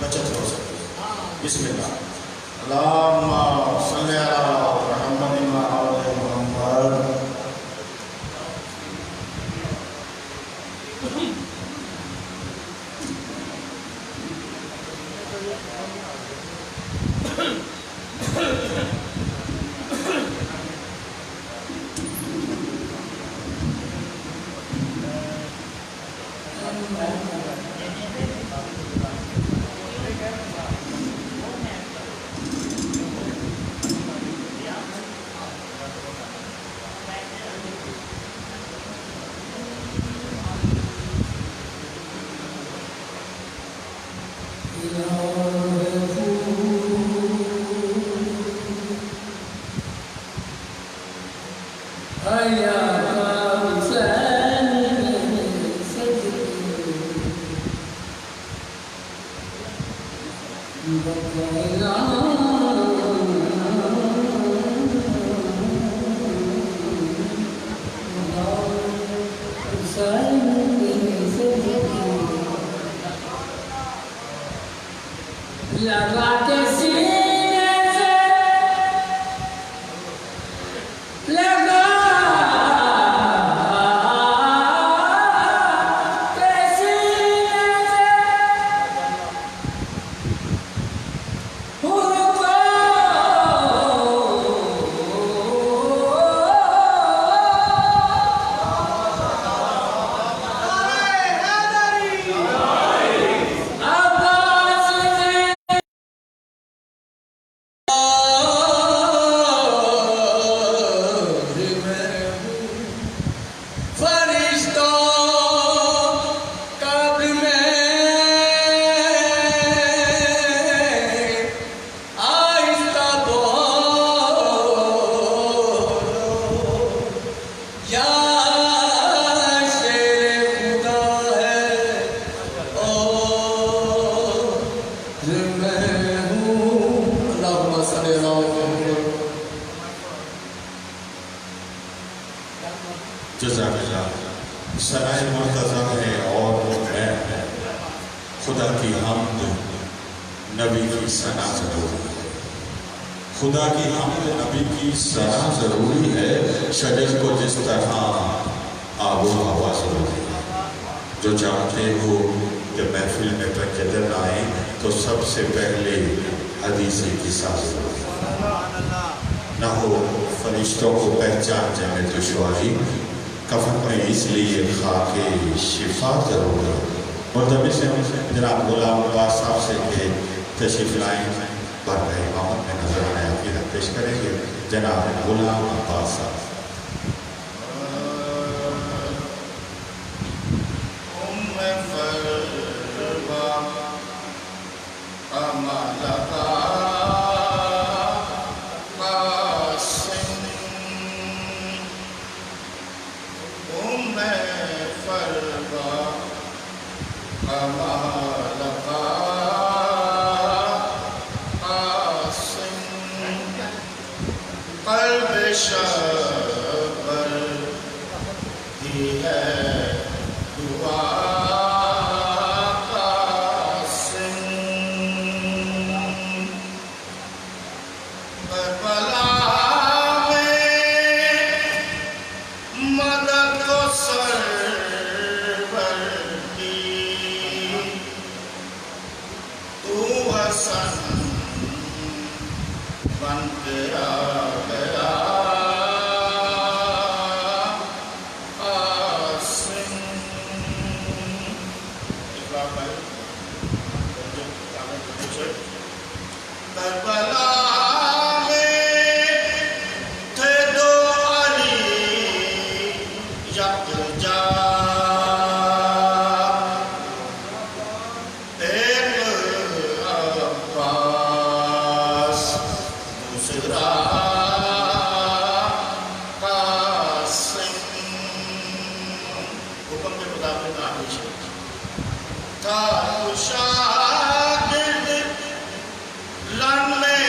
بچت ہو سکے. بسم اللہ. اللہم صلی علی محمد و آل محمد. سرائے مرتضی ہے اور میں خدا کی حمد نبی کی ثنا ضروری ہے. خدا کی حمد نبی کی ثنا ضروری ہے. شجر کو جس طرح آب و ہوا ضروری ہے. جو چاہتے ہو کہ محفل میں پنجدن آئیں تو سب سے پہلے حدیث قصہ ضروری ہے. نہ ہو فرشتوں کو پہچاننے میں دشواری. کفن میں اس لیے خاک شفا ضرور ہے. مرتبہ سے جناب غلام عباس صاحب سے کہ تشریف لائیں برپہ امامت میں نظر آنے عقیدت پیش کریں گے. جناب غلام عباس صاحب. شاگرد لڑنے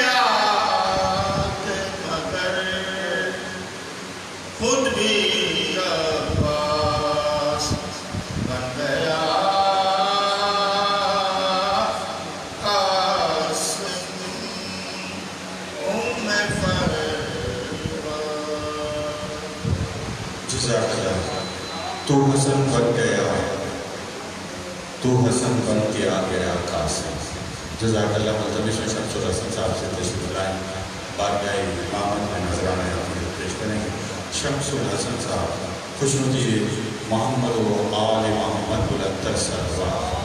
تو حسن بن گیا، تو حسن بن کے آ گیا قاسم۔ جزاک اللہ۔ ملتمس میں شمس الحسن صاحب سے تشریف لائیں، بارگاہ امامت میں نذرانہ عقیدت پیش کریں گے۔ شمس الحسن صاحب خوشنودی محمد و آل محمد بلندر سرور۔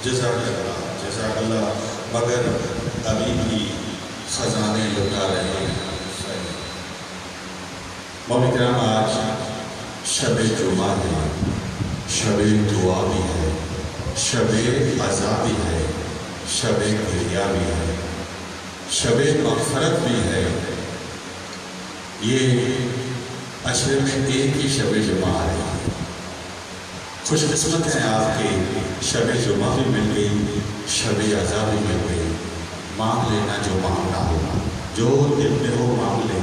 جزاک اللہ۔ مگر ابھی بھی خزانے لٹا رہے ہیں۔ مولوی کرام، آج شب جمعہ ہے، شب دعا بھی ہے، شب عزا بھی ہے، شب گریہ بھی ہے، شب مغفرت بھی ہے۔ یہ عشرے میں ایک ہی شب جمعہ ہے۔ خوش قسمت ہیں آپ کے، شب جمعہ بھی مل گئی، شب عزا بھی مل گئی۔ مانگ لینا جو مانگنا ہو، جو دل میں ہو مانگ لیں۔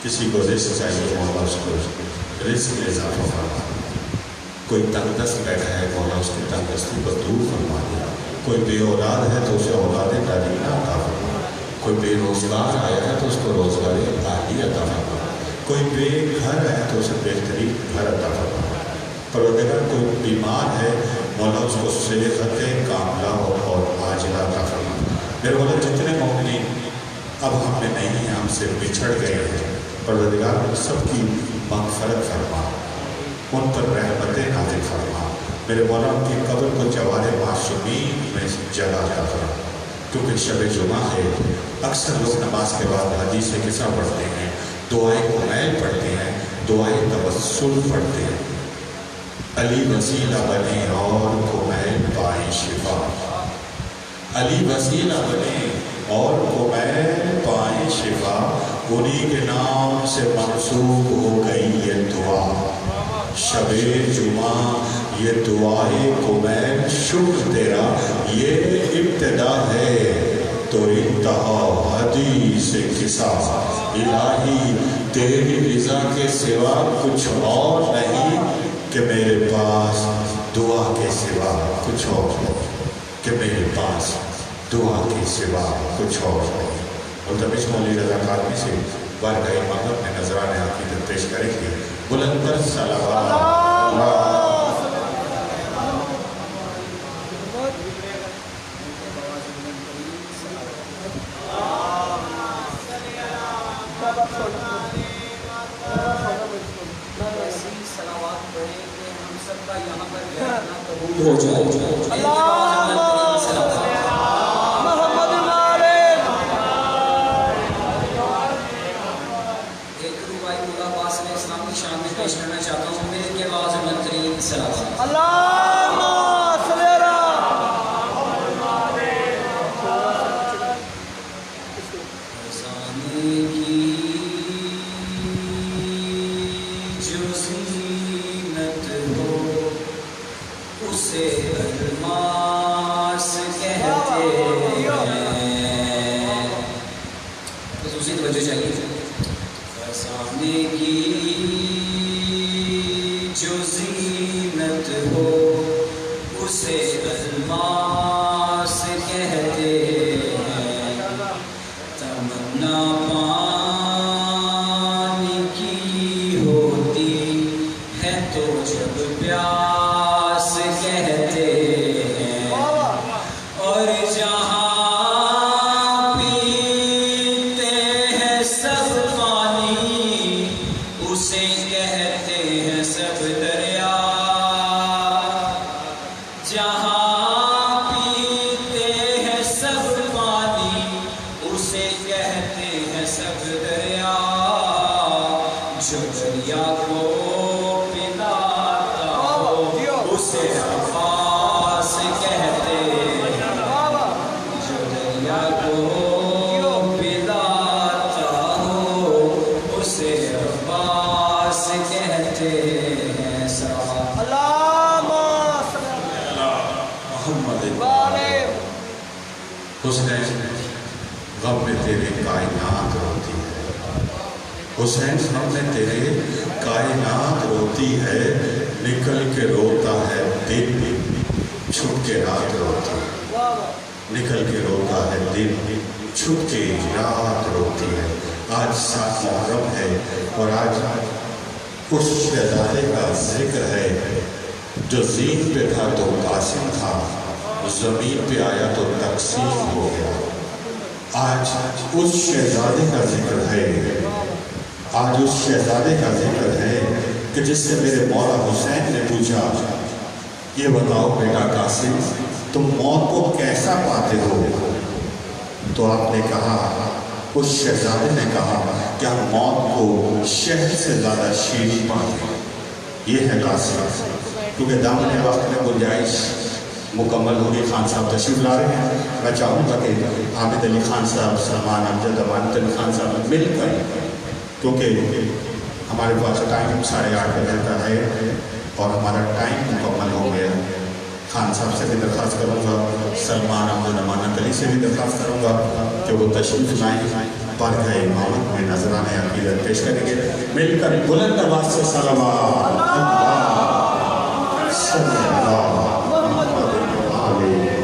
کسی کو رزق چاہیے، مولا اس کو رزق میں اضافہ فرما۔ کوئی تنگ دست بیٹھا ہے، مولا اس کی تنگ دستی کو دور فرما دیا۔ کوئی بے اولاد ہے تو اسے اولاد دادینہ عطا فرما۔ کوئی بے روزگار آیا ہے تو اس کو روزگار عالی عطا فرما۔ کوئی بے گھر ہے تو اسے بہترین گھر عطا فرما۔ پروردگار کوئی بیمار ہے، مولا اس کو صحت کاملہ اور عاجلہ میرے مولا جتنے مومنین اب ہم میں نہیں ہیں، ہم سے بچھڑ گئے ہیں، پروردگار ان سب کی مغفرت فرما، ان پر رحمتیں نازل فرما، میرے مولا ان کی قبر کو جوار معصومین میں جگہ عطا فرما، کیونکہ شب جمعہ ہے، اکثر لوگ نماز کے بعد حدیث قصہ پڑھتے ہیں، دعائے کمیل پڑھتے ہیں، دعائے توسل پڑھتے ہیں، علی وسیلہ بنے اور کمیل پائیں شفا، علی وسیلہ بنے اور کمیل پائیں شفا، انہی کے نام سے منسوب ہو گئی یہ دعا، شب جمعہ یہ دعائے کمیل شکر تیرا، یہ ابتدا ہے تو انتہا حدیث قصہ، الہی تیری رضا کے سوا کچھ اور نہیں، کہ میرے پاس دعا کے سوا کچھ اور نہیں، کہ میرے پاس دعا کے سوا کچھ اور نہیں۔ ملتمس مولی رضا کارمی سے بارگاہ امامت میں نذران عقیدت پیش کریں گے، بلندر صلوات ہو جائے محمد مالک ایک روبائی مولا عباس علیہ السلام کی شان میں پیش کرنا چاہتا ہوں، میرے کے بعد منترین سلام اللہم صلی حسین ہم میں تیرے کائنات روتی ہے، نکل کے روتا ہے دن، چھپ کے رات روتی ہے، نکل کے روتا ہے دن، چھپ کے رات روتی ہے۔ آج 7 محرم ہے اور آج اس شہزادے کا ذکر ہے جو زین پہ تھا تو قاسم تھا، زمین پہ آیا تو تقسیم ہو گیا۔ آج اس شہزادے کا ذکر ہے، آج اس شہزادے کا ذکر ہے کہ جس سے میرے مولا حسین نے پوچھا، یہ بتاؤ بیٹا قاسم تم موت کو کیسا پاتے ہو؟ تو آپ نے کہا، اس شہزادے نے کہا کہ ہم موت کو شہد سے زیادہ شیریں پاتے ہیں۔ یہ ہے قاسم، کیونکہ دامن وقت میں گنجائش مکمل ہوگی۔ خان صاحب تشریف لا رہے ہیں، میں چاہوں گا کہ حامد علی خان صاحب، سلمان امجد، امانت علی خان صاحب مل کر، کیونکہ ہمارے پاس ٹائم 8:30 رہتا ہے اور ہمارا ٹائم مکمل ہو گیا۔ خان صاحب سے بھی درخواست کروں گا، سلمان امجد، امانت علی سے بھی درخواست کروں گا کہ وہ تشریف لائیں، بارگاہ امامت میں نذران عقیدت پیش کریں گے۔ مل کر بلند آواز سے صلوات اللہ صلی اللہ محمد علیہ۔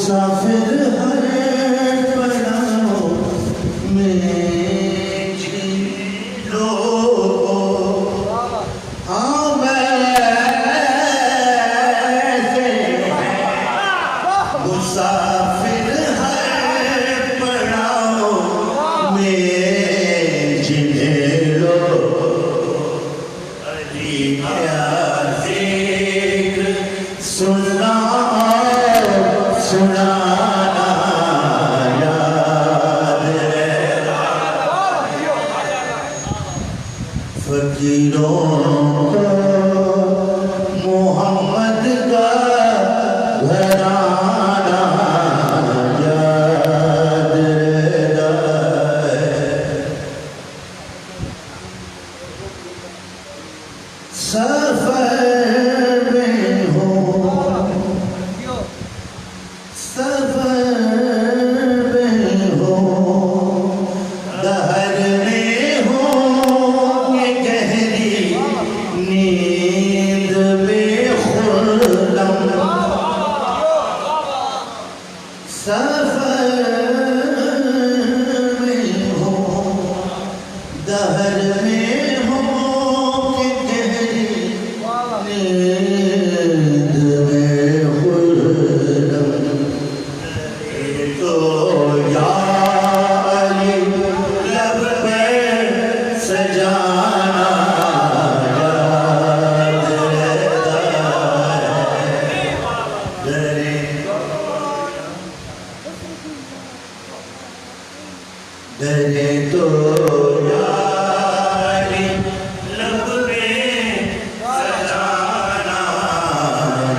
مسافر ہر پڑاؤ میں جھیلوں کو ہاں ویسے مسافر ہر پڑاؤ میں جھیلوں علی کیا ذکر سننا سنانا یاد ہے فقیروں کو محمد کا گھرانہ یاد رہتا ہے سفر میں ہو سفر میں ہو دہر میں ہو یہ گہری نیند میں خرم سفر میں ہو دہر میں ہو کہ گہری نیند میں خرم تو یا علی لب پہ سجانا یاد رہتا ہے ڈرے تو یا علی لب پہ سجانا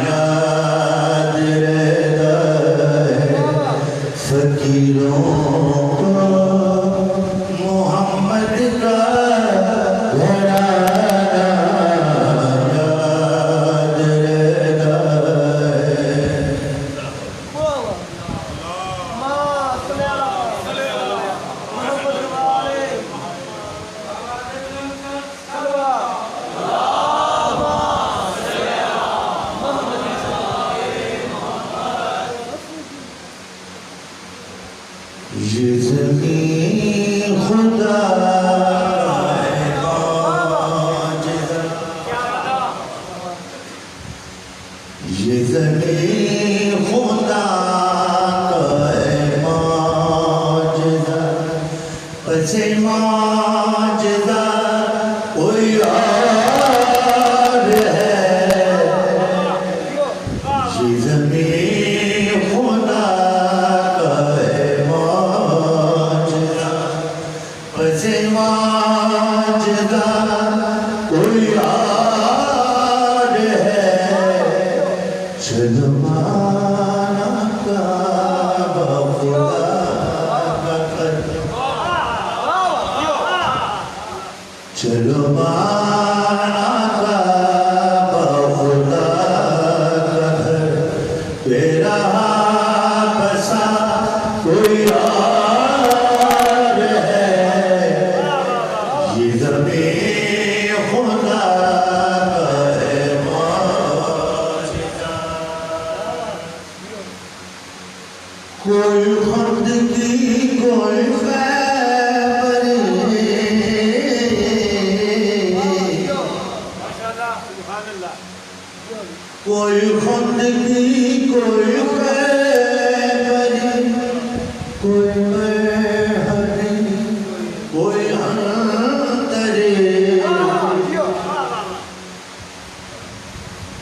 یاد رہتا ہے فقیروں کو محمد کا گھرانہ یاد رہتا ہے یہ زمین خدا ہے معجزہ یہ زمین خدا ہے معجزہ پس معجزہ کوئی اور ہے یہ زمین خدا پس معجزہ کوئی اور ہے چلو مانا کعبہ خدا کا گھر چلو مانا کعبہ خدا کا گھر تیرا بسا کوئی اور ہے یہ زمین خدا ہے معجزہ کوئی خندگی کوئی خیبر کوئی خندگی کوئی خیبر کوئی مرحبی کوئی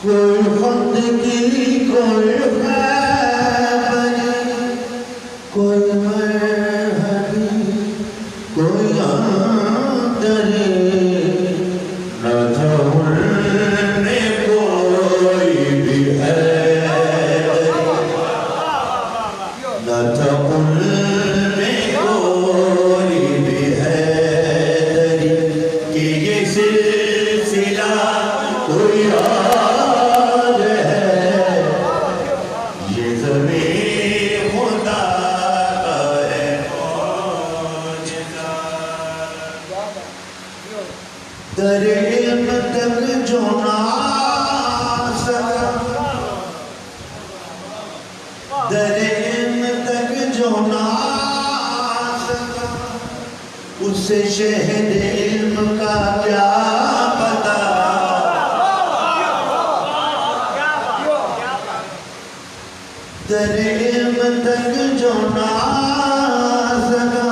کوئی خندگی کوئی خیبر کوئی مرحبی کوئی اندر نہ تھا ان میں کوئی بھی حیدر نہ تھا ان میں کوئی بھی حیدر کہ یہ سلسلہ کوئی اور ہے یہ زمین خدا کا ہے معجزہ در علم تک جو نہ سکا در اسے شہد علم کا کیا پتا در علم تک جو نہ سکا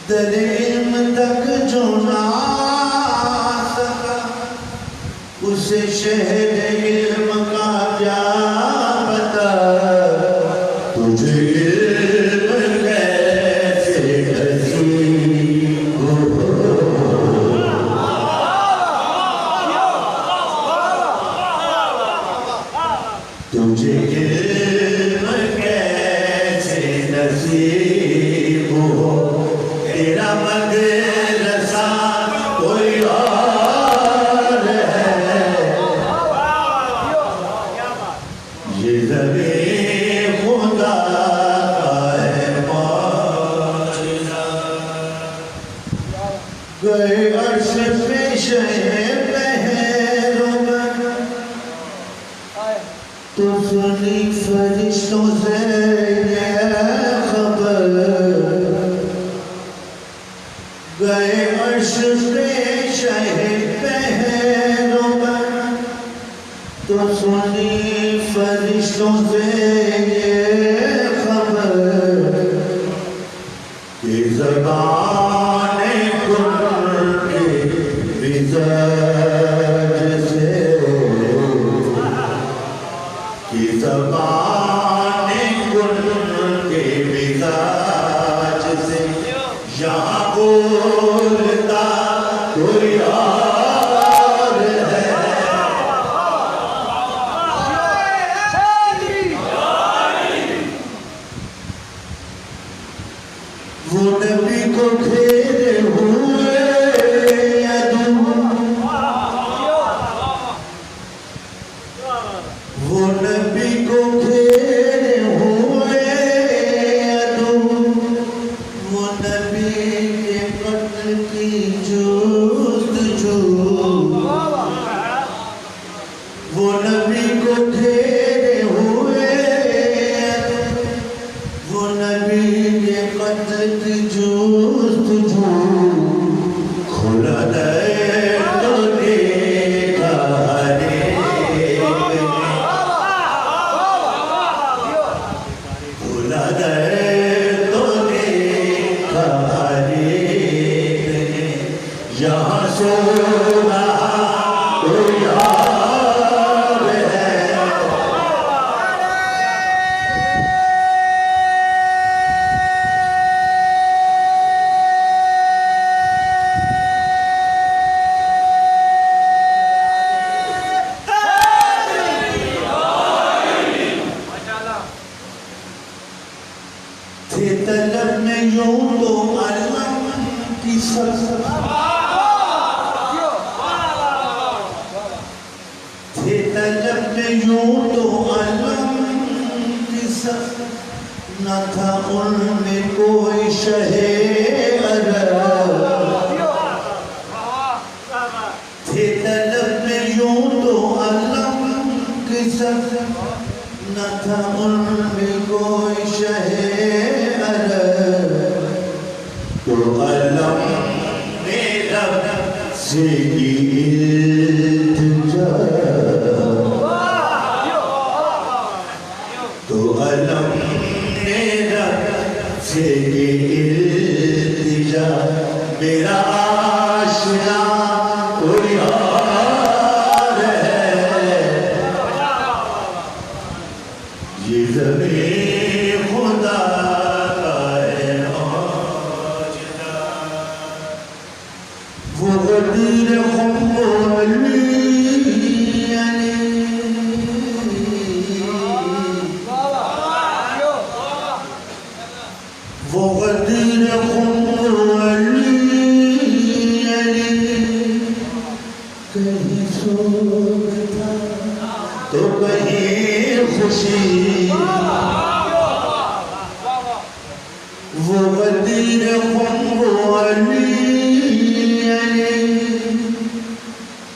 در علم تک جو نہ سکا اسے شہد علم کا کیا پتا تجھے علم کیسے نصیب ہو تجھے علم کیسے نصیب ہو تیرا مدرسہ کوئی اور ہے یہ زمین خدا کا ہے معجزہ گئے عرش پہ شہ پہروں تو سنی فرشتوں سے یہ خبر گئے عرش پہ شہ پہروں تو سنی فرشتوں سے یہ خبر کہ زبان کن کے مزاج سے کہ زبان کن کے مزاج سے یہاں بولتا کوئی اور ہے وہ نبی کو گھیرے ہوئے عدو وہ نبی کو گھیرے ہوئے عدو وہ نبی کے قتل کی جستجو وہ نبی کو گھیرے ہوئے عدو وہ نبی کے قتل کی جستجو کھلا در تو دیکھا ہر ایک نے کھلا در تو دیکھا ہر ایک نے یہاں سو رہا کوئی اور ہے تھے طلب میں یوں تو علم کی سر تھے طلب میں یوں تو علم کی سر نہ تھا ان میں کوئی شہ عرب تھے طلب میں یوں تو علم کی سر نہ تھا ان میں کوئی شہ عرب تو علم نے رب سے کی التجا تو علم نے رب سے کی التجا میرا آشنا کوئی اور ہے یہ زمین خدا کا ہے معجزہ وہ غدیر خم علی وہ غدیر خم علی کہیں سوگ تھا تو کہیں خوشی وہ غدیر خم علی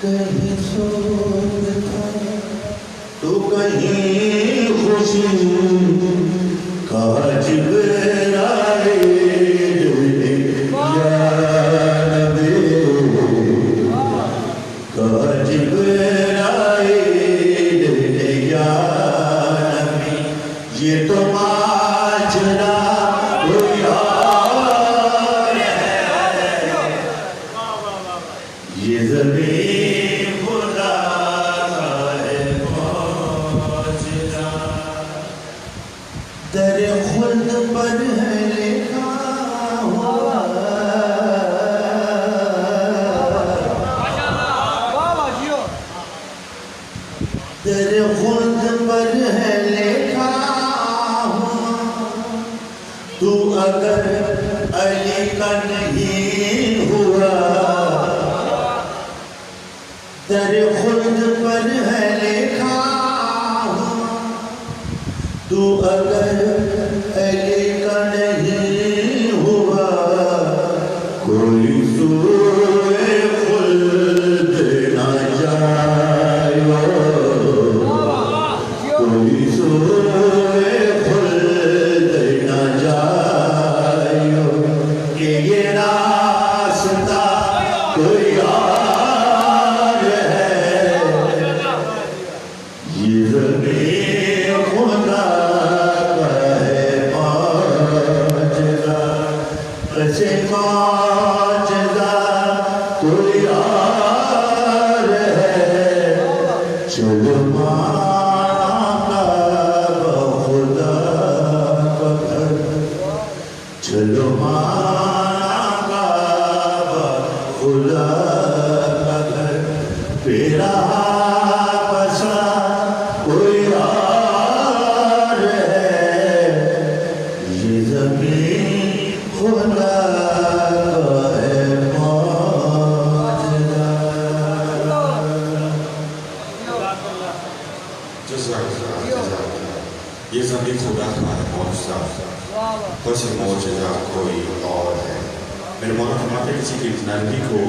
کہیں سوگ تھا تو کہیں خوشی ماجرا کوئی اور ہے یہ زمین خدا کا ہے معجزہ در خلد پر ہے لکھا ہوا در خلد پر ہے لکھا ہوا تو اگر علی کا نہیں ہوا در خلد پر ہے لکھا ہوا تو اگر علی کا نہیں ہوا کوئی سوئے خلد نہ جائے کوئی سوئے خلد نہ جائے کہ یہ راستہ کوئی اور ہے یہ زمین خدا کا ہے معجزہ ایسے معجزہ کوئی اور ہے چلو مانا خدا کا گھر چلو مانا خدا کا گھر پیرا بسا کوئی اور ہے یہ زمین خدا کا ہے معجزہ یہ زمین خدا کا ہے معجزہ بس یہ معجزہ کوئی اور ہے میرے مولا فرماتے ہیں کسی کی نرمی کو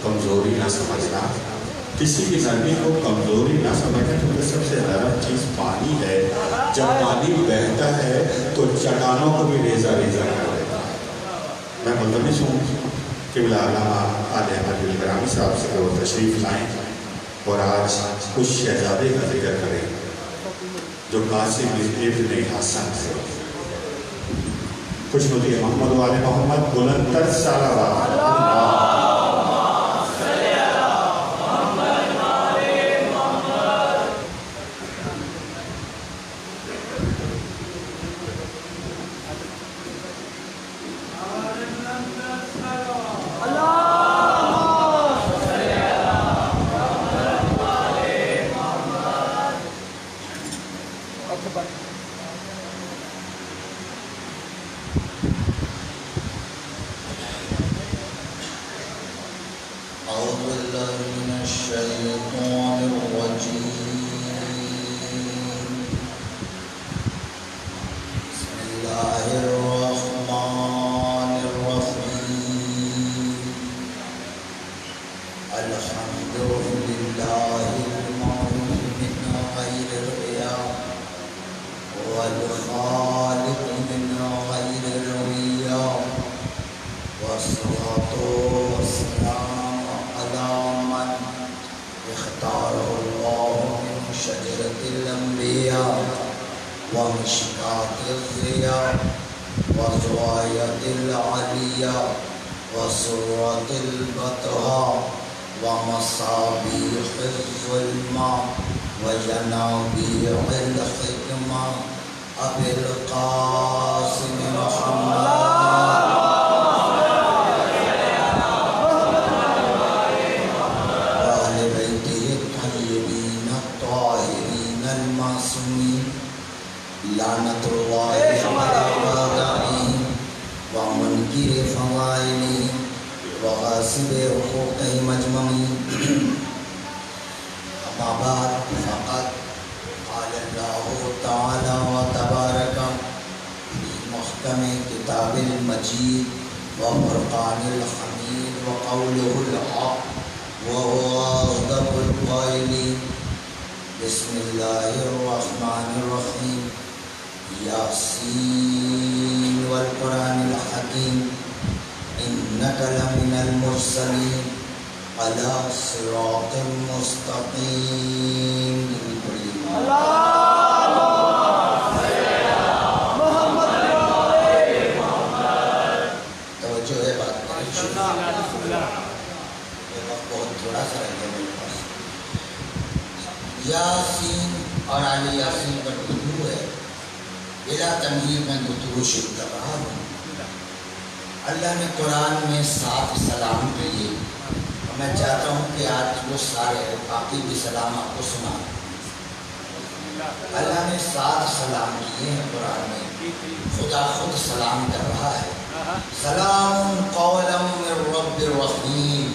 کمزوری نہ سمجھنا کسی کی نرمی کو کمزوری نہ سمجھنا کیونکہ سب سے نرم چیز پانی ہے جب پانی بہتا ہے تو چٹانوں کو بھی ریزہ ریزہ کر دیتا ہے میں ملتمس ہوں کہ علامہ عالیہ احمد الگرامی صاحب سے وہ تشریف لائیں اور آج کچھ شہزادے کا ذکر کریں جو قاسم ابن حسن سے خوش ہوتی ہے محمد و آل محمد بلندتر صلوات أعوذ بالله من الشيطان الرجيم بسم الله الرحمن الرحيم الحمد لله المعلوم من غير الرياء والخالق من غير الرياء والصلاة والسلام على من اختاره الله من شجرة الأنبياء ومشكاة الضياء وزوايا العليا وسرة البطحاء ومصابيح الظلمة وينابيع الحكمة أبي القاسم محمد لعنة الله على أعدائهم ومنكر فضائلهم وغاصب حقوقهم أجمعين أما بعد فقد قال الله تعالى وتبارك في محكم كتاب المجيد وفرقان الحميد وقوله الحق وهو أصدق القائلين بسم الله الرحمن الرحيم ياسين والقرآن الحكيم إنك لمن المرسلين على صراط مستقيم. حبیب میں گفتگو شروع کر رہا ہوں۔ اللہ نے قرآن میں 7 سلام کیے، اور میں چاہتا ہوں کہ آج وہ سارے باقی بھی سلام آپ کو سنا۔ اللہ نے 7 سلام کیے ہیں قرآن میں، خدا خود سلام کر رہا ہے۔ سلام قولا من رب الرحیم،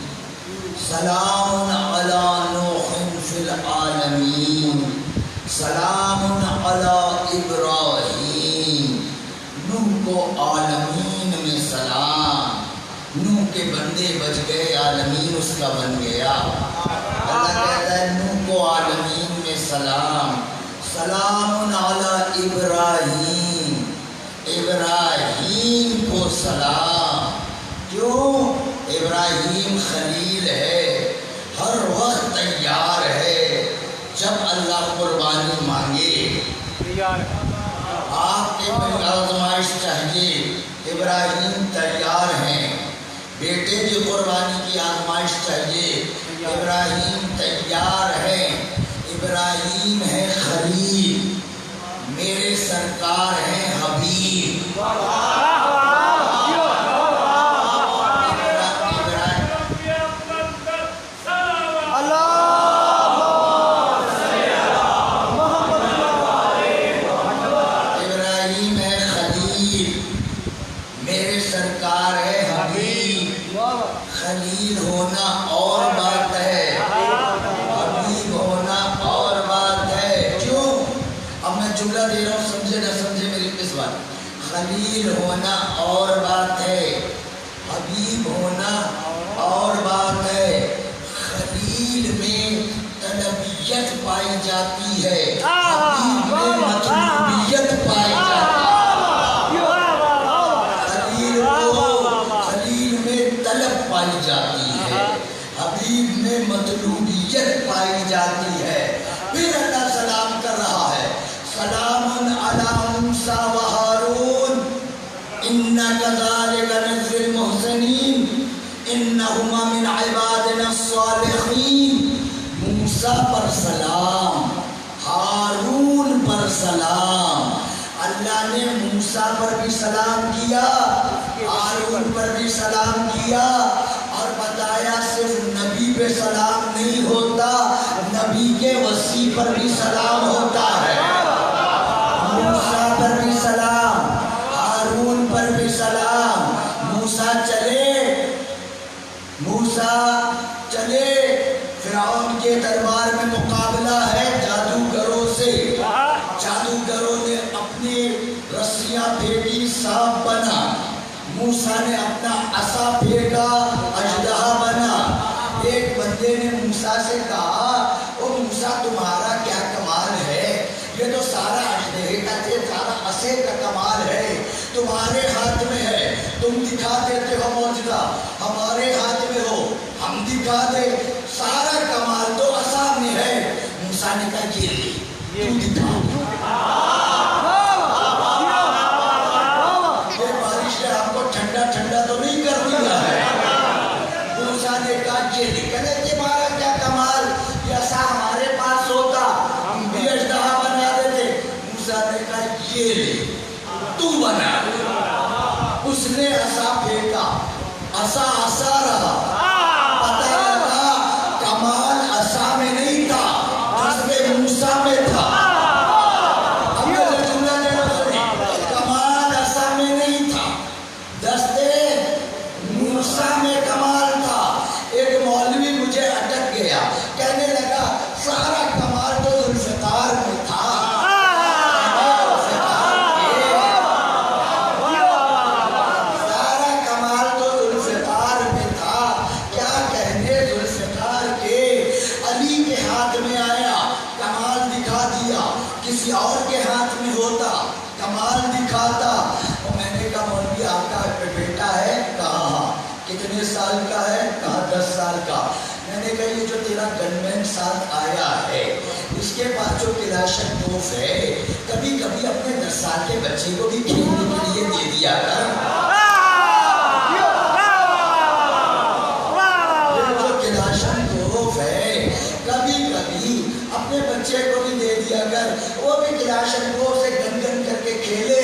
سلام علی نوح فی العالمین، سلام علی ابراہیم۔ نوح کو عالمین میں سلام، نوح کے بندے بچ گئے، عالمین اس کا بن گیا۔ اللہ کہتا ہے نوح کو عالمین میں سلام، سلام علی ابراہیم، ابراہیم کو سلام۔ کیوں؟ ابراہیم خلیل ہے، ہر وقت تیار ہے، جب اللہ قربانی مانگے آپ کے آزمائش چاہیے، ابراہیم تیار ہیں۔ بیٹے کی قربانی کی آزمائش چاہیے، ابراہیم تیار ہیں۔ ابراہیم ہے خلیل، میرے سرکار ہیں حبیب۔ ابراہیم ہے خلیل، میرے سرکار ہے حبیب۔ خلیل ہونا اور بات ہے، حبیب ہونا اور بات ہے۔ کیوں؟ اب میں جملہ دے رہا ہوں، سمجھے نہ سمجھے میری اس بات۔ خلیل ہونا اور بات ہے، حبیب ہونا اور بات ہے۔ خلیل میں طلبیت پائی جاتی ہے، حبیب میں مطلوبیت پائی جاتی ہے۔ خلیل میں طلب پائی جاتی ہے، حبیب میں مطلوبیت پائی جاتی ہے۔ پھر اللہ سلام کر رہا ہے، سلام علی موسیٰ و ہارون اِنَّا كَذَلِكَ نَجْزِي الْمُحْسِنِينَ إِنَّهُمَا مِنْ عِبَادِنَا الصَّالِحِينَ۔ موسیٰ پر سلام، ہارون پر سلام۔ اللہ نے موسیٰ پر بھی سلام کیا، ہارون پر بھی سلام کیا، اور بتایا صرف نبی پہ سلام نہیں ہوتا، نبی کے وصی پر بھی سلام ہوتا ہے۔ موسیٰ پر بھی سلام، ہارون پر بھی سلام۔ موسیٰ چلے فرعون کے دربار میں مقابلہ ہے جادوگروں سے۔ جادوگروں نے اپنی رسیاں پھینکی، سانپ بنا۔ موسیٰ نے اپنا عصا پھینکا، اژدہا بنا۔ ایک بندے نے موسیٰ سے کہا، او موسیٰ تمہارا کیا کمال ہے، یہ تو سارا اژدہے کا سارا عصے کا کمال ہے، تمہارے ہاتھ میں ہے، تم دکھا دیتے ہو معجزہ، ہمارے ہاتھ میں ہو ہم دکھا دے، سارا کمال تو عصا میں ہے۔ موسیٰ نے کہا یہ لے تو دکھا۔ یہ بارش نے ہم کو ٹھنڈا ٹھنڈا تو نہیں کر دیا ہے۔ موسیٰ نے کہا یہ لے، کہنے تمہارا کیا کمال، یہ عصا ہمارے پاس ہوتا ہم بھی اژدہا بنا دیتے۔ موسیٰ نے کہا یہ لے تو بنا۔ اس نے عصا پھینکا، عصا عصا رہا۔ پتہ لگا کمال عصا میں نہیں تھا، جذبے موسیٰ میں تھا۔ اب میں جو جملہ دے رہا ہوں، کمال عصا میں نہیں تھا، دستے موسیٰ میں کمال تھا۔ ایک مولوی مجھے اٹک گیا، کہنے لگا سارا کمال تو ذوالفقار میں تھا۔ سارا کمال تو ذوالفقار میں تھا، کیا کہنے ذوالفقار کے۔ علی کے ہاتھ میں آیا، کمال دکھا دیا، کسی اور کے ہاتھ میں ہوتا کمال دکھاتا۔ اور میں نے کہا مولوی آپ کا بیٹا ہے؟ کہا کتنے سال کا ہے؟ کہا 10 سال کا۔ میں نے کہا یہ جو تیرا گنمین ساتھ آیا ہے، اس کے پاس جو کلاشنکوف ہے، کبھی کبھی اپنے 10 سال کے بچے کو بھی کھیلنے کے لیے دے دیا کر۔ یہ جو کلاشنکوف ہے، کبھی کبھی اپنے بچے کو بھی دے دیا کر، وہ بھی کلاشنکوف سے گن گن کر کے کھیلے۔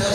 10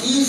30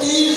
30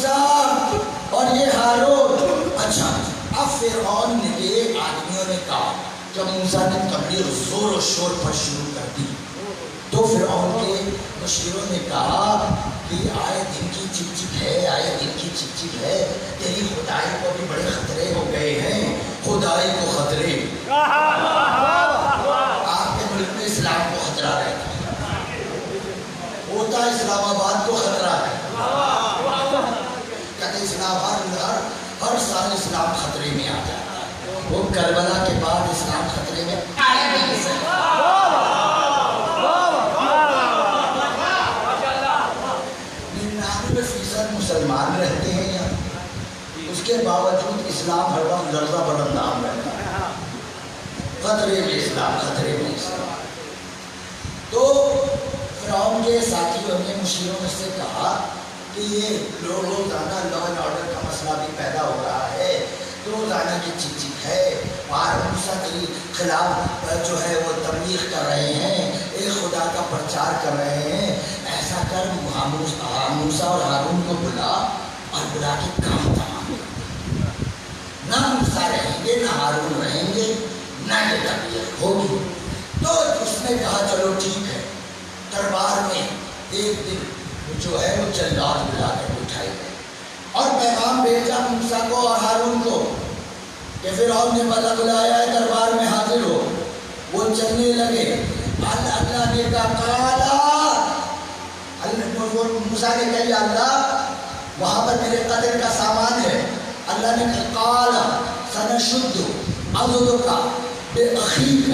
موسیٰ اور یہ ہارون. اچھا اب فرعون نے آدمیوں نے کہا جب موسیٰ نے تبلیغ زور و شور پر شروع کر دی تو فرعون کے مشیروں نے کہا کہ آئے دن کی چک چک ہے، آئے دن کی چک چک ہے، تیری خدائی کو بھی بڑے خطرے ہو گئے ہیں، خدائی کو خطرے. آپ کے ملک میں اسلام کو خطرہ رہتا ہوتا، اسلام آباد کو خطرہ ہے. کہتے اسلام ہر سال اسلام خطرے میں آ جاتا ہے. وہ کربلا کے بعد اسلام خطرے میں آیا نہیں سکتا. 99% مسلمان رہتے ہیں یہاں، اس کے باوجود اسلام ہر وقت لرزہ برندام رہتا ہے. خطرے میں اسلام، خطرے میں اسلام. تو فرعون کے ساتھیوں نے مشیروں سے کہا کہ یہ روزانہ لا اینڈ آرڈر کا مسئلہ بھی پیدا ہو رہا ہے، روزانہ کی چک چک ہے، اور موسیٰ کے خلاف جو ہے وہ تبلیغ کر رہے ہیں، ایک خدا کا پرچار کر رہے ہیں. ایسا کر موسیٰ اور ہارون کو بلا اور بلا کے کام تمام کر. نہ موسیٰ رہیں گے، نہ ہارون رہیں گے، نہ یہ تبلیغ ہوگی. تو اس نے کہا چلو ٹھیک ہے. دربار میں ایک دن جو ہے وہ جلاد بلا کر بٹھائی گئے اور پیغام بھیجا موسیٰ کو اور ہارون کو کہ فرعون نے بلا بلایا ہے، دربار میں حاضر ہو. وہ چلنے لگے. اللہ نے کہا موسیٰ نے کہا یا اللہ وہاں پر میرے قتل کا سامان ہے. اللہ نے کہا قال سنشد عضدک بأخیک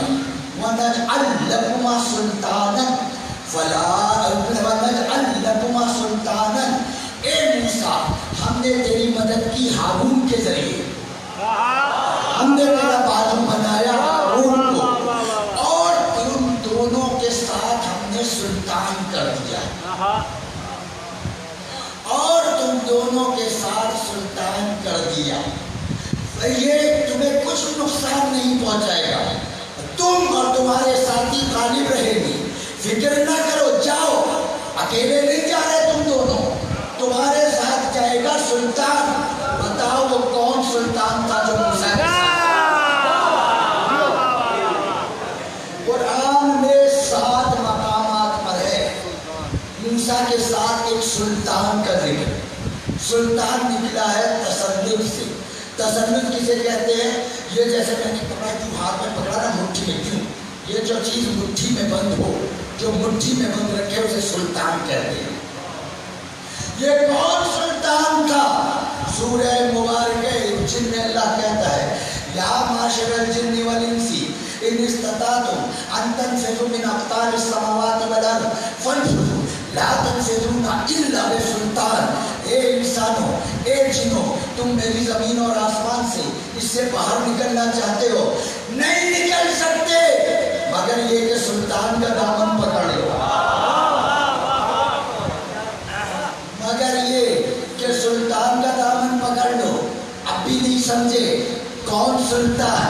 ونجعل لکما سلطانا ونجعل لکما سلطانا. اے موسیٰ ہم نے تیری مدد کی ہارون کے ذریعے، ہم نے تیرا بازو بنایا ہارون کو، اور تم دونوں کے ساتھ ہم نے سلطان کر دیا، اور تم دونوں کے ساتھ سلطان کر دیا. یہ تمہیں کچھ نقصان نہیں پہنچائے گا، تم اور تمہارے ساتھی غالب رہیں گے. فکر نہ کرو، جاؤ. اکیلے نہیں جا رہے تم دونوں، تمہارے ساتھ جائے گا سلطان. بتاؤ وہ کون سلطان تھا جو موسیٰ کے ساتھ؟ قرآن میں 7 مقامات پر ہے موسیٰ کے ساتھ ایک سلطان کا ذکر. سلطان نکلا ہے تسلط سے. تسلط کسے کہتے ہیں؟ یہ جیسے میں نے پکڑا کیوں ہاتھ میں پکڑا نا مٹھی میں، کیوں یہ جو چیز مٹھی میں بند ہو، جو مٹھی میں بند رکھے اسے سلطان کہتے ہیں. یہ کون سلطان تھا؟ سورہ مبارکہ جن میں اللہ کہتا ہے یا معاشر الجن والانس ان استطعتم ان تنفذوا من اقطار السماوات والارض فانفذوا لا تنفذون الا بسلطان. اے انسانوں، اے جنوں، تم میری زمین اور آسمان سے اس سے باہر نکلنا چاہتے ہو، نہیں نکل سکتے مگر یہ کہ سلطان کا دامن پکڑ لو. مگر یہ کہ سلطان کا دامن پکڑ لو. اب بھی نہیں سمجھے کون سلطان؟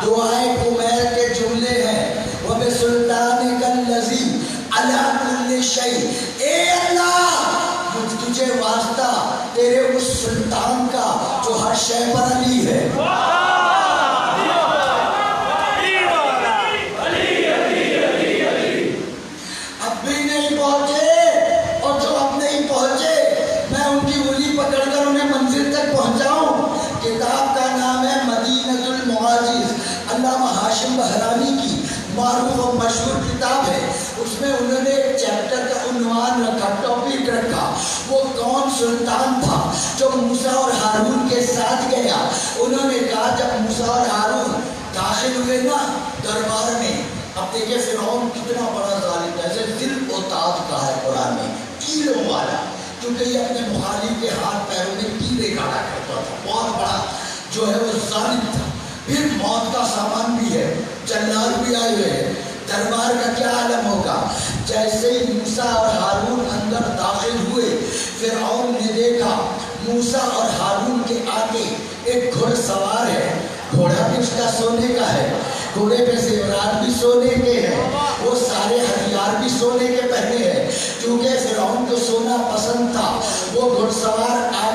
دعائے کمیر کے جملے ہیں وَبِسُلْطَانِكَ الَّذِي عَلَىٰ كُلِّ شَيْءٍ. اے اللہ تجھے واسطہ تیرے اس سلطان کا جو ہر شے پر علی ہے. اب بھی نہیں پہنچے، اور جو اب نہیں پہنچے میں ان کی انگلی پکڑ کر انہیں منزل تک پہنچاؤں. کتاب کا نام ہے مدینۃ المعاجز، علامہ ہاشم بہرانی کی معروف و مشہور کتاب ہے. اس میں انہوں نے ایک چیپٹر کا عنوان رکھا، ٹاپک رکھا، وہ کون سلطان تھا جو موسیٰ اور ہارون کے ساتھ گیا. انہوں نے کہا جب موسیٰ اور ہارون داخل ہوئے نا دربار میں، اب دیکھیں فرعون کتنا بڑا ظالم ہے، جیسے ذل اوتاد کا ہے قرآن میں، کیلوں والا، کیونکہ یہ اپنے مخالف کے ہاتھ پیروں میں کیلے گاڑا کرتا تھا. بہت بڑا جو ہے وہ ظالم تھا. پھر موت کا سامان بھی ہے، جلاد بھی آئے ہوئے ہیں. دربار کا کیا عالم ہوگا؟ جیسے ہی موسیٰ اور ہارون اندر داخل ہوئے، فرعون نے دیکھا موسیٰ اور ہارون کے آگے ایک گھڑ سوار ہے. گھوڑا بھی اس کا سونے کا ہے، گھوڑے پہ زیورات بھی سونے کے ہیں، وہ سارے ہتھیار بھی سونے کے پہنے ہیں. کیونکہ فرعون کو سونا پسند تھا، وہ گھڑ سوار آگے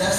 10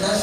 10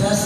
10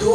2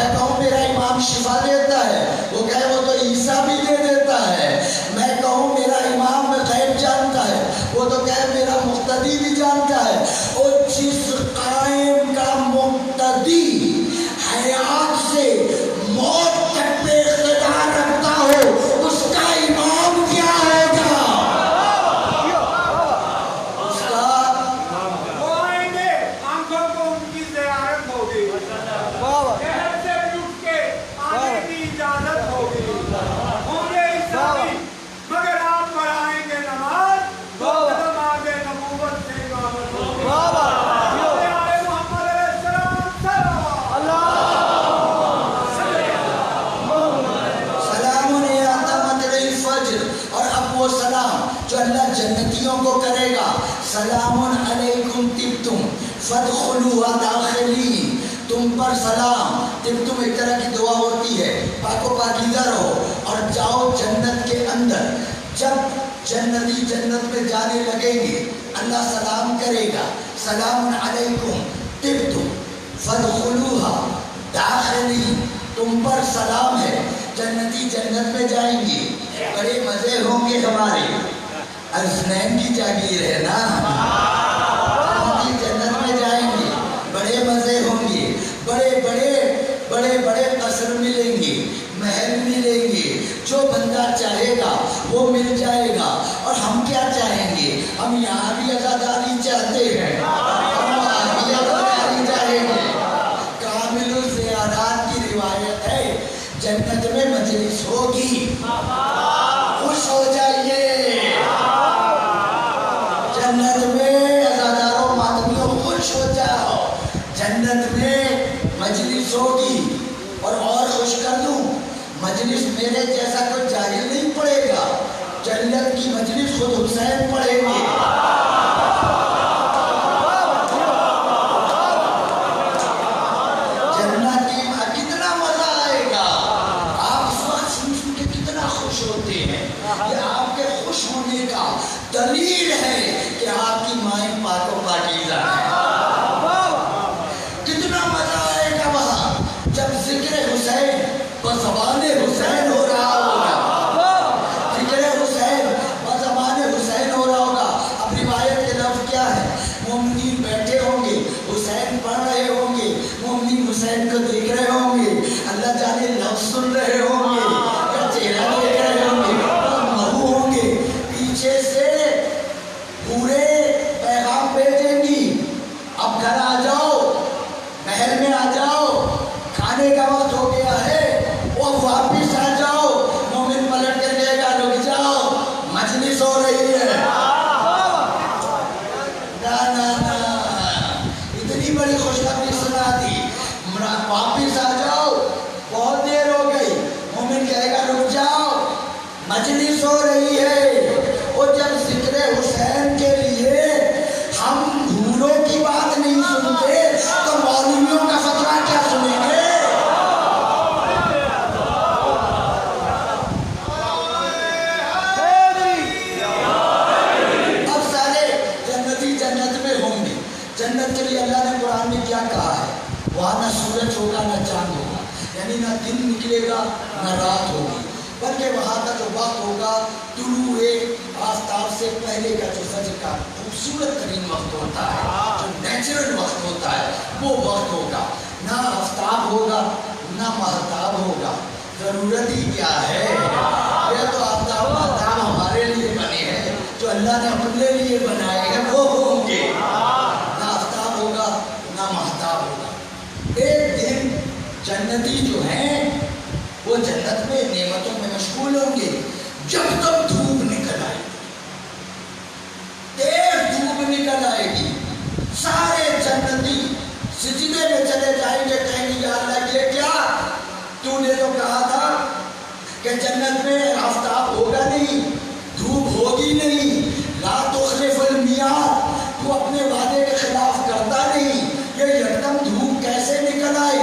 میں کہوں میرا امام شفا دیتا ہے، وہ کہے وہ تو عیسیٰ بھی دے دیتا ہے۔ میں کہوں میرا امام غیب جانتا ہے، وہ تو کہے میرا مقتدی بھی جانتا ہے۔ اور جس قائم کا مقتدی حیات سے موت تک پہ اقتدار رکھتا ہو، اس کا امام کیا ہوگا؟ اس کا وہ آئیں گے، آنکھوں کو ان کی زیارت ہوگی، شہر سے لٹ کے آنے کی اجازت ہوگی، ہوں گے عیسائی مگر آپ پڑھائیں گے نماز، دو قدم آگے نبوت سے امامت ہوگی۔ محمد علیہ السلام سلام یا مطلع الفجر، اور اب وہ سلام جو اللہ جنتیوں کو کرے گا، سلام علیکم طبتم فادخلوها داخلین، تم پر سلام، طبتم ایک طرح کی دعا ہوتی ہے، پاک و پاکیزہ رہو اور جاؤ جنت کے اندر۔ جب جنتی جنت میں جانے لگیں گے اللہ سلام کرے گا، سلام علیکم طبتم فادخلوها داخلین، تم پر سلام ہے، جنتی جنت میں جائیں گے، بڑے مزے ہوں گے ہمارے، ارسنین کی جاگیر ہے نا، جنتی جنت میں جائیں گے، بڑے مزے ہوں گے، بڑے بڑے قصر ملیں گے، محل ملیں گے، جو بندہ چاہے گا وہ مل جائے گا۔ اور ہم کیا چاہیں گے؟ ہم یہاں بھی عزاداری چاہتے ہیں، ہم وہاں بھی عزاداری چاہیں گے۔ کامل الزیارات کی روایت ہے، جنت میں مجلس ہوگی، خوش ہو جائیے، جنت میں عزاداروں ماتمیوں خوش ہو جاؤ، جنت میں مجلس ہوگی۔ اور خوش کر دوں، مجلس میرے جیسا کوئی جاہل نہیں پڑھے گا، جنت کی مجلس خود حسین پڑھیں گے۔ جنتی کتنا مزہ آئے گا، آپ اس وقت سن کے کتنا خوش ہوتے ہیں، یہ آپ کے خوش ہونے کا دلیل ہے کہ آپ کی مائیں پاک و پاکیزہ ہیں۔ کتنا مزہ آئے گا وہاں جب ذکر حسین بزبان حسین ہو رہا ہوگا، ذکر حسین بزبان حسین ہو رہا ہوگا۔ اب روایت کے لفظ کیا ہے؟ مومنین بیٹھے ہوں گے، حسین پڑھ رہے ہوں گے، مومنین حسین کو دیکھ رہے ہوں گے، اللہ جانے لفظ سن رہے ہوں گے یا چہرہ دیکھ رہے ہوں گے، اور مہو ہوں گے، پیچھے سے پورے پیغام بھیجیں گی، اب گھر آ جاؤ، محل میں آ جاؤ، کھانے کا وقت ہو گیا ہے، وہ واپس آ جاؤ۔ مومن پلٹ کر کہے گا رک جاؤ، مجلس ہو رہی ہے۔ نا اتنی بڑی خوشخبری سنا دی، واپس آ جاؤ، بہت دیر ہو گئی، مومن کہے گا رک جاؤ، مجلس ہو رہی ہے۔ اور جب ذکر حسین کے لیے ہم حوروں کی بات نہیں سنتے تو مولویوں کا فتویٰ کیا سنیں گے؟ اب سارے جنتی جنت میں ہوں گے، جنت کے لیے اللہ نے قرآن میں کیا کہا ہے؟ وہاں نہ سورج ہوگا نہ چاند ہوگا، یعنی نہ دن نکلے گا نہ رات ہوگی، بلکہ وہاں کا جو وقت ہوگا طلوع آفتاب سے پہلے کا جو فجر کا خوبصورت ترین وقت ہوتا ہے، جو نیچرل وقت ہوتا ہے، وہ وقت ہوگا، نہ آفتاب ہوگا نہ مہتاب ہوگا۔ ضرورت ہی کیا ہے؟ یہ تو آفتاب مہتاب ہمارے لیے بنے ہیں، جو اللہ نے اپنے لیے بنائے ہیں وہ ہوں گے، نہ آفتاب ہوگا نہ مہتاب ہوگا۔ ایک دن جنتی جو ہیں وہ جنت میں نعمتوں میں مشغول ہوں گے، جب تک دھوپ نکل آئے گی، تیز دھوپ نکل آئے گی، سارے جنتی سجدے میں چلے جائیں گے، کہیں گے یا اللہ یہ کیا؟ تو نے تو کہا تھا کہ جنت میں آفتاب ہوگا نہیں، دھوپ ہوگی نہیں، لا تخلف المیعاد، تو اپنے وعدے کے خلاف کرتا نہیں، یہ یکدم دھوپ کیسے نکل آئی؟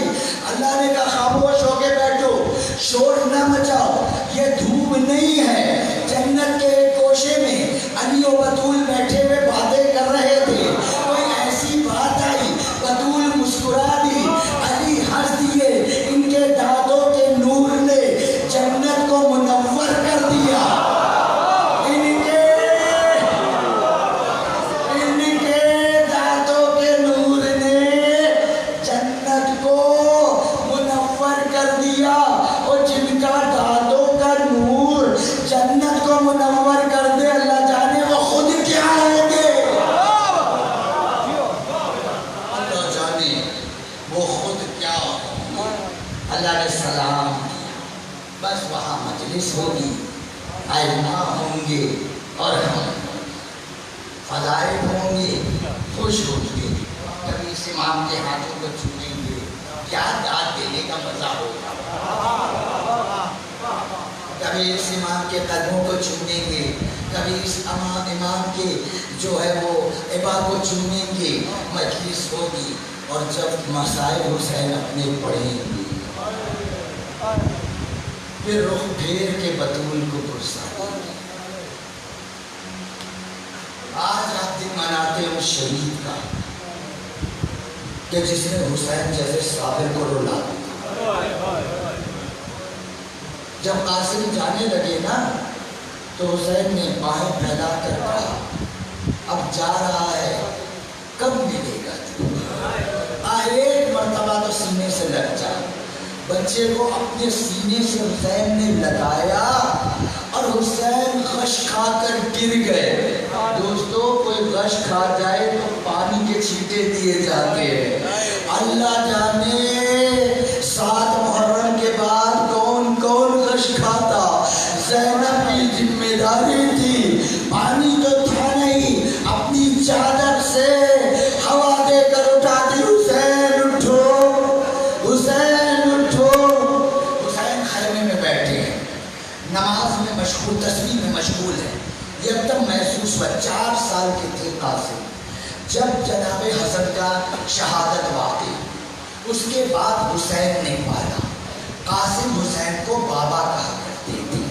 اللہ نے کہا خاموش ہو کے بیٹھو، شور نہ مچاؤ، یہ دھوپ نہیں ہے۔ جنت کے ایک کوشے میں علی و بطول بیٹھے ہوئے باتیں کر رہے تھے، کوئی ایسی بات آئی، بطول مسکرا دی، علی ہنس دیے، ان کے وہ خود کیا ہوگی؟ اللہ نے سلام کیا، بس وہاں مجلس ہوگی، ائمہ ہوں گے اور ہم فضائل ہوں گے، خوش ہوں گے، کبھی اس امام کے ہاتھوں کو چھوئیں گے، کیا داد دینے کا مزہ ہوگا، کبھی اس امام کے قدموں کو چومیں گے، کبھی اس امام کے جو ہے وہ عبا کو چومیں گے، مجلس ہوگی، اور جب مسائل حسین اپنے پڑھیں گے پھر رخ پھیر کے بطول کو پرسا۔ آج آپ دن مناتے ہیں اس شہید کا کہ جس نے حسین جیسے صابر کو رلا دیا۔ جب قاسم جانے لگے نا تو حسین نے باہیں پھیلا کر کہا اب جا رہا ہے، کب ملے گا تو؟ ایک مرتبہ تو سینے سے لگ جا۔ بچے کو اپنے سینے سے حسین نے لگایا اور حسین غش کھا کر گر گئے۔ دوستو کوئی غش کھا جائے تو پانی کے چھینٹے دیے جاتے ہیں۔ اللہ جانے 7 محرم کے بعد کون کون غش کھاتا۔ زینب کی ذمہ داری تھی، پانی تو تھا نہیں، اپنی چادر سے ہوا دے کر اٹھاتی، حسین اٹھو، حسین اٹھو۔ حسین خیمے میں بیٹھے ہیں، نماز میں مشغول، تسبیح میں مشغول ہے۔ یکدم محسوس ہوا 4 سال کے تھے قاسم جب جناب حسن کا شہادت واقع، اس کے بعد حسین نے پالا۔ قاسم حسین کو بابا کہا کرتے تھے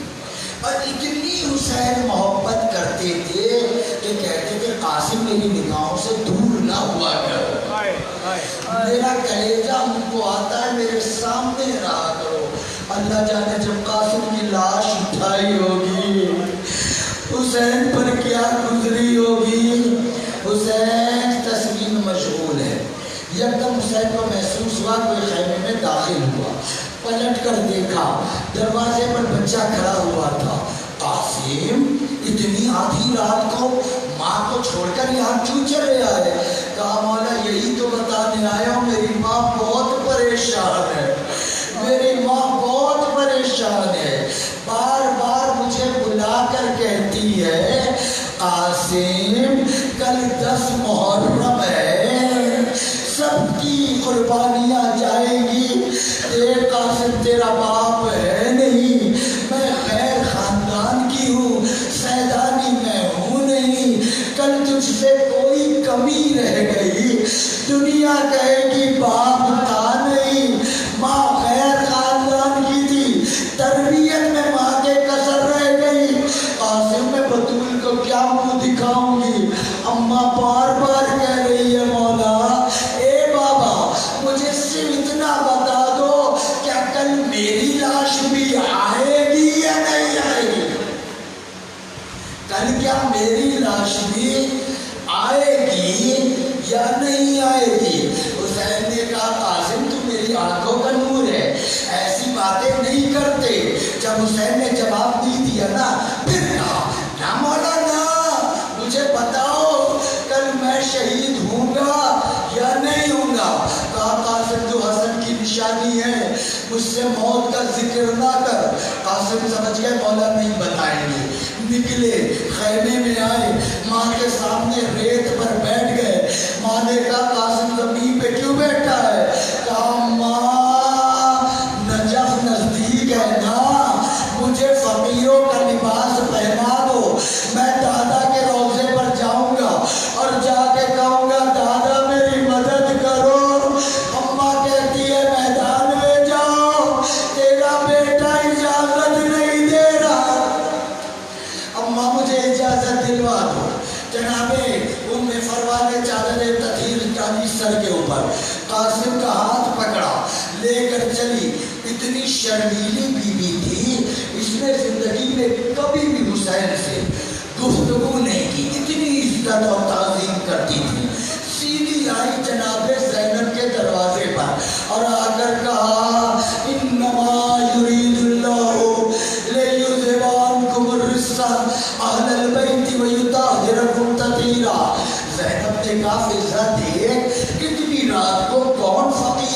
اور اتنی حسین محبت کرتے تھے کہ کہتے تھے قاسم میری نگاہوں سے دور نہ ہوا کرو، میرا کلیجہ ان کو آتا ہے، میرے سامنے رہا کرو۔ اللہ جانے جب قاسم کی لاش اٹھائی ہوگی حسین پر کیا گزری ہوگی۔ حسین تسبیح میں مشغول ہے، یکدم حسین کو محسوس ہوا کوئی خیمے میں داخل ہوا، پلٹ کر دیکھا دروازے پر بچہ کھڑا ہوا تھا۔ قاسم اتنی آدھی رات کو ماں کو چھوڑ کر یہاں کیوں چلے آئے؟ کہا مولا یہی تو بتانے آیا ہوں، میری ماں بہت پریشان ہے، میری ماں بہت پریشان ہے، بار بار مجھے بلا کر کہتی ہے قاسم کل 10 محرم ہے، سب کی قربانیاں جائیں گی، دیکھ قاسم تیرا باپ ہے نہیں، میں غیر خاندان کی ہوں، سیدانی میں ہوں نہیں، کل تجھ سے کوئی کمی رہ گئی، دنیا کہے گی باپ تھا نہیں، ماں غیر خاندان کی تھی، تربیت میں ماں کے کسر رہ گئی، قاسم میں بطول کو کیا منہ دکھاؤں گی؟ اماں بار بار کہہ رہی ہے مولا اے بابا مجھے صرف اتنا بتا دو کیا کل میری لاش بھی آئے گی یا نہیں آئے گی؟ کل کیا میری لاش بھی آئے گی یا نہیں آئے گی؟ حسین نے کہا قاسم تو میری آنکھوں کا نور ہے، ایسی باتیں نہیں کرتے۔ جب حسین نے جواب دی دیا نا پھر کہا نا مولا نا مجھے بتاؤ کل میں شہید ہوں گا یا نہیں ہوں گا؟ کہا قاسم تو حسن کی نشانی ہے، مجھ سے موت کا ذکر نہ کر۔ قاسم سمجھ گئے مولا نہیں بتائیں گے، نکلے خیمے میں آئے، ماں کے سامنے ریت پر بیٹھ گئے۔ ماں نے کہا قاسم زمین پہ کیوں بیٹھا ہے؟ کہا ماں نجف نزدیک ہے نا، مجھے فقیروں کا لباس پہنا دو، میں دادا کے روضے پر جاؤں گا اور جا کے کہوں گا دادا میری مدد کرو۔ اماں کہتی ہے میدان میں جاؤ، تیرا بیٹا اجازت نہیں دے رہا۔ اماں مجھے اجازت دلوا دو۔ جناب ام فروا نے چادر تطہیر ڈالی سر کے اوپر، قاسم کا ہاتھ پکڑا لے کر چلی۔ اتنی شرمیلی بیوی تھی، اس نے زندگی میں کبھی بھی حسین سے گفتگو نہیں کی، اتنی عزت اور تعظیم کرتی تھی۔ سیدھی آئی جناب زینب کے دروازے پر اور آ کر کہا انما یرید اللہ لیذھب عنکم الرجس اہل البیت ویطہرکم تطہیرا۔ زینب نے کہا فضا دیکھ کتنی رات کو کون فقیر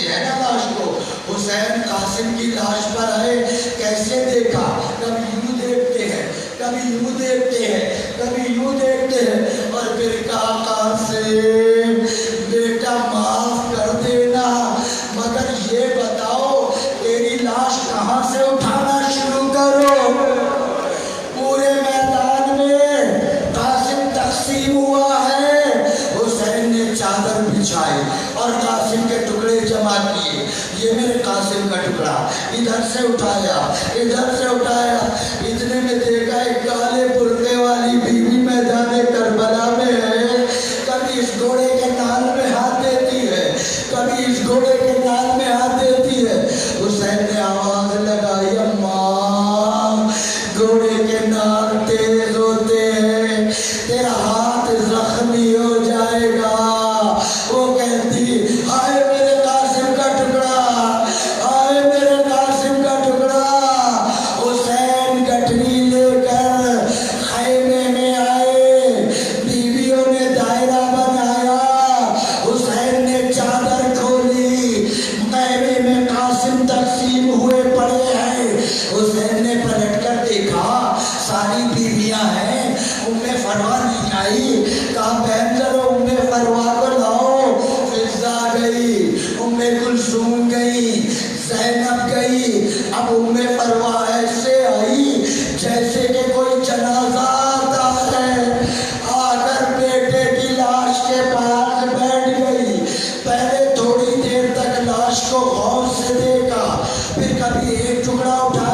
دیکھتے ہیں نا لاش کو. حسین قاسم کی لاش پر آئے, کیسے دیکھا؟ کبھی یوں دیکھتے ہیں, کبھی یوں دیکھتے ہیں, کبھی یوں دیکھتے ہیں, اور پھر کہا قاسم بیٹا معاف کر دینا, مگر یہ بتاؤ تیری لاش کہاں سے اٹھانا شروع کرو. پورے میدان میں قاسم تقسیم ہوا ہے. حسین نے چادر بچھائی اور قاسم کے ٹکڑے جمع کیے. یہ میرے قاسم کا ٹکڑا, ادھر سے اٹھایا, ادھر سے اٹھایا. اتنے میں دیکھا ایک کالے برقعے والی بیوی میدان کربلا میں ہے. کبھی اس گھوڑے کے نال میں ہاتھ دیتی ہے, کبھی اس گھوڑے کے نال میں ہاتھ دیتی ہے. حسین نے آواز لگائی, اماں گھوڑے کے نال تیز ہوتے ہیں, تیرا ہاتھ زخمی ہو جائے گا. وہ کہتی, ہائے میرے قاسم کا ٹکڑا, ہائے میرے قاسم کا ٹکڑا. حسین گٹھری لے کر خیمے میں آئے, بیویوں نے دائرہ بنایا. حسین نے چادر کھولی, خیمے میں قاسم تقسیم ہوئے پڑے ہیں. حسین نے پلٹ کر دیکھا ساری بیویاں ہیں. ام فروا نہیں آئی, کہا بہن ذرا ام فروا کو لاؤ. فضا گئی, ام کلثوم گئی, زینب گئی. اب ام فروا ایسے آئی جیسے کہ کوئی جنازہ آتا ہے. آ کر بیٹے کی لاش کے پاس بیٹھ گئی. پہلے تھوڑی دیر تک لاش کو غور سے دیکھا, پھر کبھی ایک ٹکڑا اٹھا